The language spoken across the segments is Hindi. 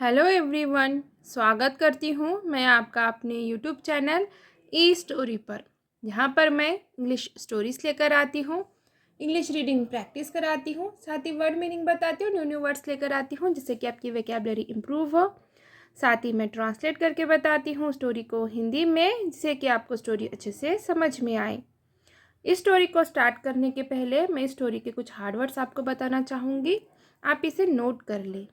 हेलो एवरीवन, स्वागत करती हूँ मैं आपका अपने यूट्यूब चैनल ई स्टोरी पर। यहाँ पर मैं इंग्लिश स्टोरीज लेकर आती हूँ, इंग्लिश रीडिंग प्रैक्टिस कराती हूँ, साथ ही वर्ड मीनिंग बताती हूँ, न्यू न्यू वर्ड्स लेकर आती हूँ जिससे कि आपकी वोकैबुलरी इम्प्रूव हो। साथ ही मैं ट्रांसलेट करके बताती हूँ स्टोरी को हिंदी में, जिससे कि आपको स्टोरी अच्छे से समझ में आए। इस स्टोरी को स्टार्ट करने के पहले मैं स्टोरी के कुछ हार्ड वर्ड्स आपको बताना चाहूँगी, आप इसे नोट कर लें।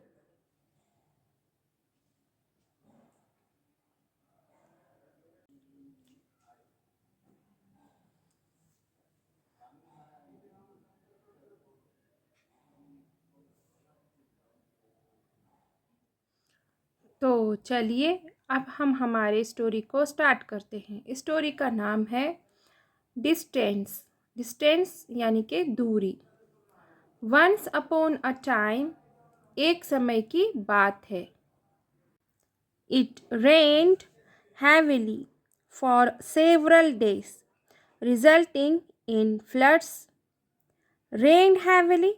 तो चलिए अब हम हमारे स्टोरी को स्टार्ट करते हैं। स्टोरी का नाम है डिस्टेंस। डिस्टेंस यानी कि दूरी। वंस अपॉन अ टाइम, एक समय की बात है। It rained heavily for several days resulting in floods. Rained heavily,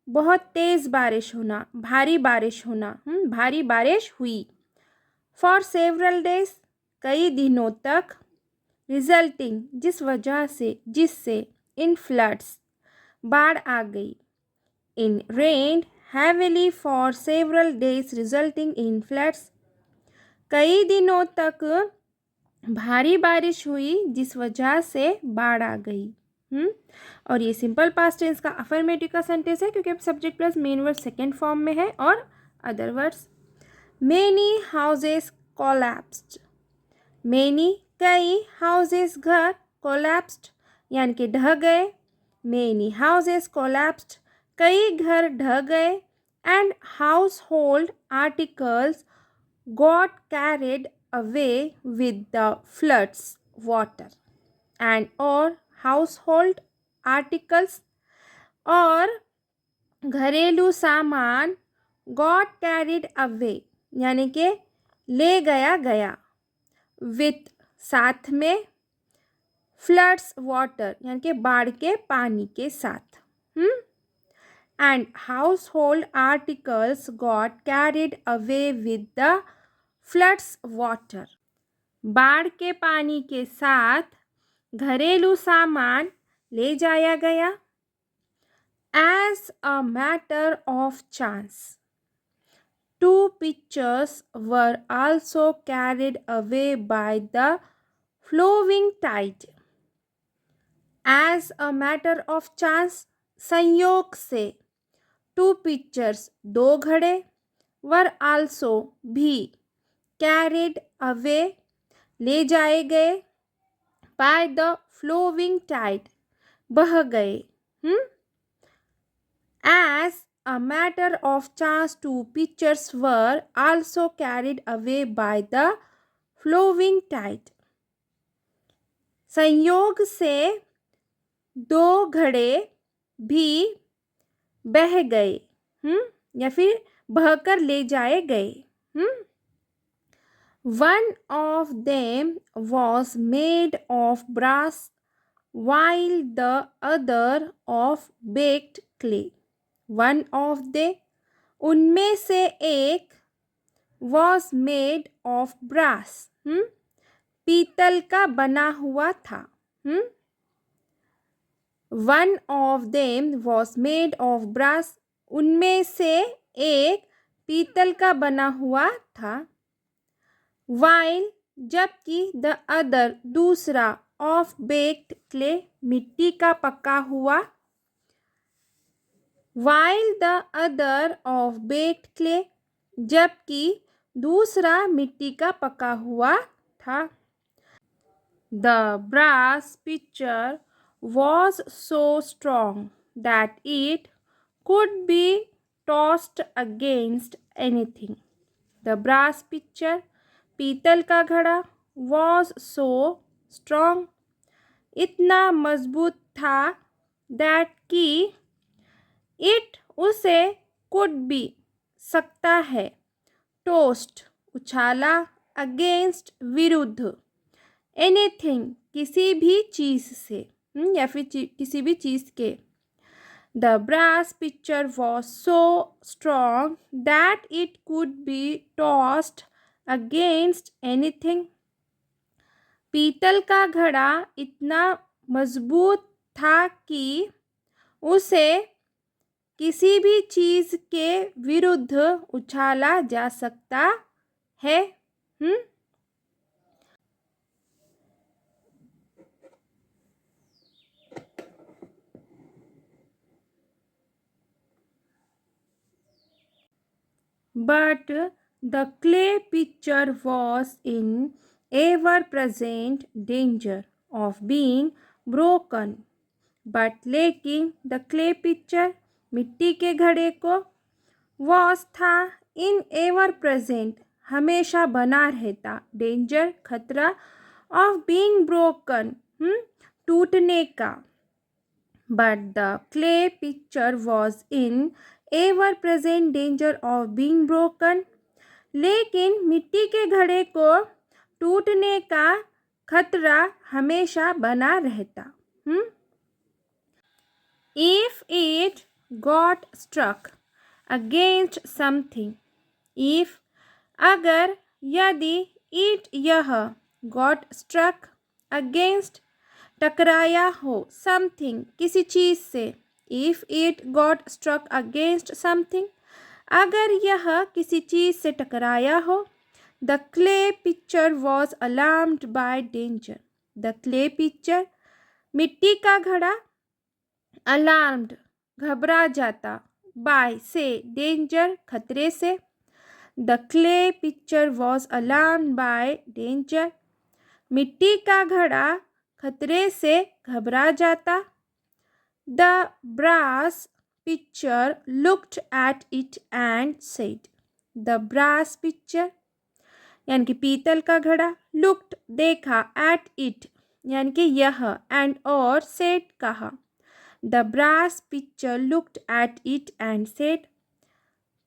बहुत तेज बारिश होना, भारी बारिश होना, भारी बारिश हुई। फॉर सेवरल डेज, कई दिनों तक। रिजल्टिंग, जिस वजह से, जिससे। इन फ्लड्स, बाढ़ आ गई। In rained heavily for several days resulting in floods, कई दिनों तक भारी बारिश हुई जिस वजह से बाढ़ आ गई। और ये सिंपल पास्ट टेंस का अफर्मेटिव का सेंटेंस है क्योंकि subject plus main word second form में है और other words. Many houses collapsed. Many, कई, हाउसेस, घर, कोलैप्स्ड यानी कि ढह गए। मेनी हाउसेस कोलैप्स्ड, कई घर ढह गए। And house hold articles got carried away with the floods water. And और हाउस होल्ड आर्टिकल्स, और घरेलू सामान, गॉट कैरिड अवे यानी कि ले गया गया। विथ, साथ में। फ्लड्स वाटर यानी कि बाढ़ के पानी के साथ। And house hold articles got carried away with the floods water, बाढ़ के पानी के साथ घरेलू सामान ले जाया गया। As a matter of chance, 2 pitchers were also carried away by the flowing tide. As a matter of chance, संयोग से। 2 pitchers, 2 घड़े। were also, भी। carried away, ले जाए गए। by the flowing tide, बह गए। As a matter of chance, 2 pitchers were also carried away by the flowing tide. संयोग से 2 घड़े भी बह गए, या फिर बहकर ले जाए गए। One of them was made of brass while the other of baked clay. One of the, उनमें से एक। was made of brass, पीतल का बना हुआ था। One of them was made of brass, उनमें से एक पीतल का बना हुआ था। While, जबकि। the other, दूसरा। of baked clay, मिट्टी का पका हुआ। While the other of baked clay, जबकि दूसरा मिट्टी का पका हुआ था। The brass pitcher was so strong that it could be tossed against anything. The brass pitcher, पीतल का घड़ा। was so strong, इतना मजबूत था। that कि it, उसे। could be, सकता है। tossed, उछाला। against, विरुद्ध। anything, किसी भी चीज़ से, या फिर किसी भी चीज़ के। The brass pitcher was so strong that it could be tossed against anything. पीतल का घड़ा इतना मजबूत था कि उसे किसी भी चीज के विरुद्ध उछाला जा सकता है. But the clay pitcher was in ever-present danger of being broken. But लेकिन the clay pitcher मिट्टी के घड़े को was था in ever-present हमेशा बना रहता danger खतरा of being broken टूटने का. But the clay pitcher was in ever-present danger of being broken. लेकिन मिट्टी के घड़े को टूटने का खतरा हमेशा बना रहता. If it got struck against something, if अगर यदि it यह got struck against टकराया हो something किसी चीज से. If it got struck against something अगर यह किसी चीज से टकराया हो. The clay pitcher was alarmed by danger. The clay pitcher मिट्टी का घड़ा alarmed घबरा जाता by से danger खतरे से. The clay pitcher was alarmed by danger. मिट्टी का घड़ा खतरे से घबरा जाता. The brass pitcher looked at it and said. The brass pitcher यानी कि पीतल का घड़ा looked देखा at it यानी कि यह and और said कहा. The brass pitcher looked at it and said.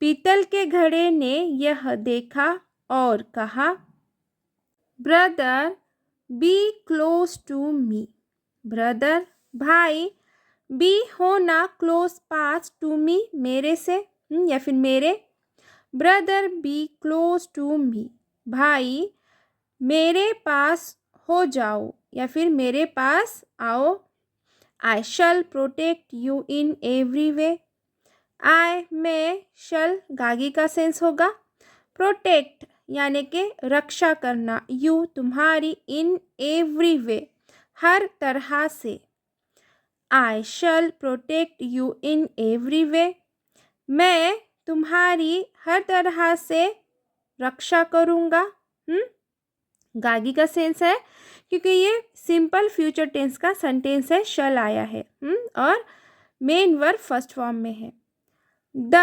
पीतल के घड़े ने यह देखा और कहा. Brother, be close to me. Brother भाई be होना close pass to me मेरे से या फिर मेरे. Brother be close to me. भाई मेरे पास हो जाओ या फिर मेरे पास आओ. I shall protect you in every way. I में shall गागी का सेंस होगा. Protect यानी कि रक्षा करना. You तुम्हारी in every way हर तरह से. I shall protect you in every way. मैं तुम्हारी हर तरह से रक्षा करूँगा. गागी का सेंस है क्योंकि ये सिंपल फ्यूचर टेंस का सेंटेंस है. शल आया है और मेन वर्ब फर्स्ट फॉर्म में है. The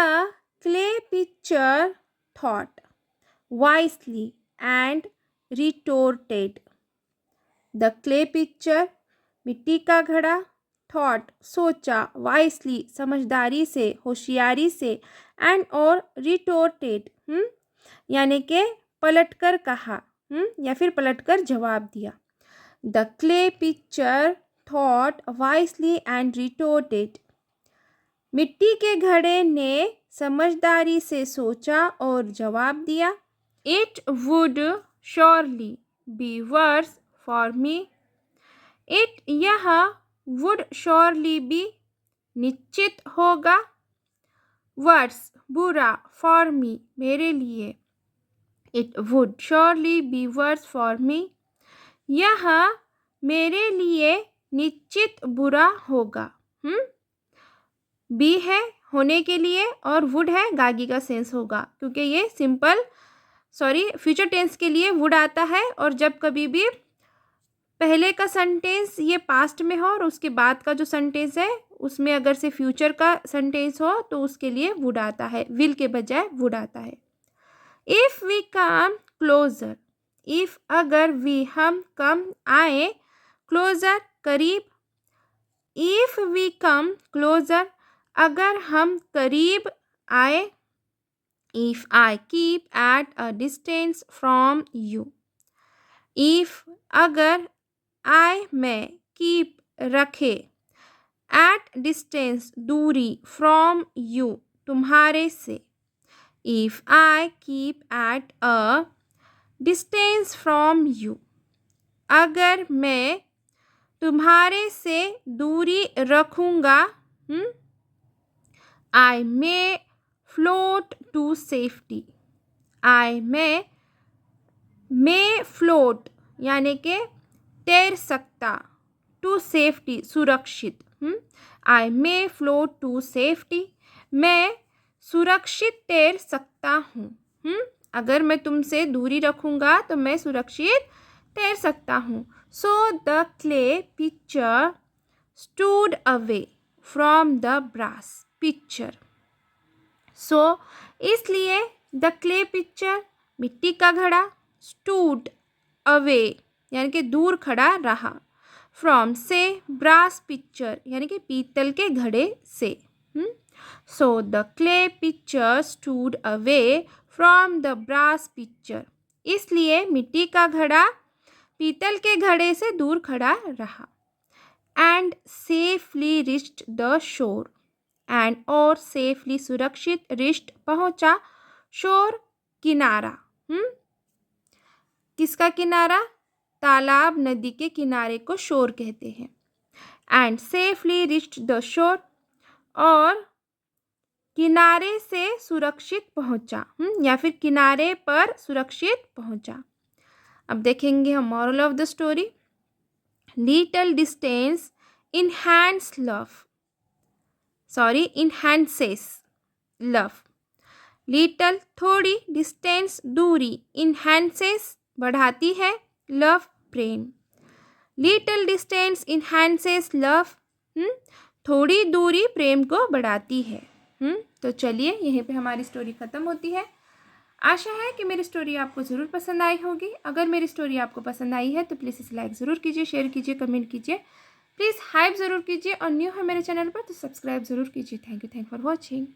clay pitcher thought wisely and retorted. The clay pitcher मिट्टी का घड़ा थॉट सोचा वाइसली समझदारी से होशियारी से एंड और रिटोर्टेड यानी कि पलटकर कहा या फिर पलटकर जवाब दिया. The clay pitcher thought wisely and retorted. मिट्टी के घड़े ने समझदारी से सोचा और जवाब दिया. It would surely be verse for me. It यह वुड श्योरली बी निश्चित होगा. वर्स बुरा फॉर मी मेरे लिए. It would surely be worse for me. यह मेरे लिए निश्चित बुरा होगा. बी है होने के लिए और वुड है गागी का सेंस होगा क्योंकि ये फ्यूचर टेंस के लिए वुड आता है और जब कभी भी पहले का सेंटेंस ये पास्ट में हो और उसके बाद का जो सेंटेंस है उसमें अगर से फ्यूचर का सेंटेंस हो तो उसके लिए वुड आता है. विल के बजाय वुड आता है. If we come closer, if अगर we हम कम आए closer करीब. If we come closer अगर हम करीब आए. If I keep at a distance from you. If अगर I मैं keep रखे एट डिस्टेंस दूरी, फ्रॉम यू तुम्हारे से। If I keep at a distance from you, अगर मैं तुम्हारे से दूरी रखूँगा, I may float to safety. I may float यानी कि तैर सकता, टू सेफ्टी सुरक्षित। I may float to safety, मैं सुरक्षित तैर सकता हूँ। अगर मैं तुमसे दूरी रखूँगा तो मैं सुरक्षित तैर सकता हूँ। So the clay pitcher stood away from the brass pitcher. So इसलिए द क्ले पिक्चर मिट्टी का घड़ा, स्टूड अवे यानी कि दूर खड़ा रहा, फ्रॉम से ब्रास पिक्चर यानी कि पीतल के घड़े से। So the clay pitcher stood away from the brass pitcher, इसलिए मिट्टी का घड़ा पीतल के घड़े से दूर खड़ा रहा। And safely reached the shore, and और सेफली सुरक्षित, रिच्ड पहुंचा, शोर किनारा। किसका किनारा? तालाब, नदी के किनारे को शोर कहते हैं। एंड सेफली रिच्ड द शोर, और किनारे से सुरक्षित पहुंचा, या फिर किनारे पर सुरक्षित पहुंचा। अब देखेंगे हम moral of the story. Little distance enhance love, enhances love. Little थोड़ी, डिस्टेंस दूरी, इनहैंसेस बढ़ाती है, लव प्रेम। लिटिल डिस्टेंस इनहैंसेस लव, थोड़ी दूरी प्रेम को बढ़ाती है। तो चलिए यहीं पे हमारी स्टोरी ख़त्म होती है। आशा है कि मेरी स्टोरी आपको ज़रूर पसंद आई होगी। अगर मेरी स्टोरी आपको पसंद आई है तो प्लीज़ इसे लाइक ज़रूर कीजिए, शेयर कीजिए, कमेंट कीजिए, प्लीज़ हाइप ज़रूर कीजिए, और न्यू है मेरे चैनल पर तो सब्सक्राइब ज़रूर कीजिए। Thank you for watching.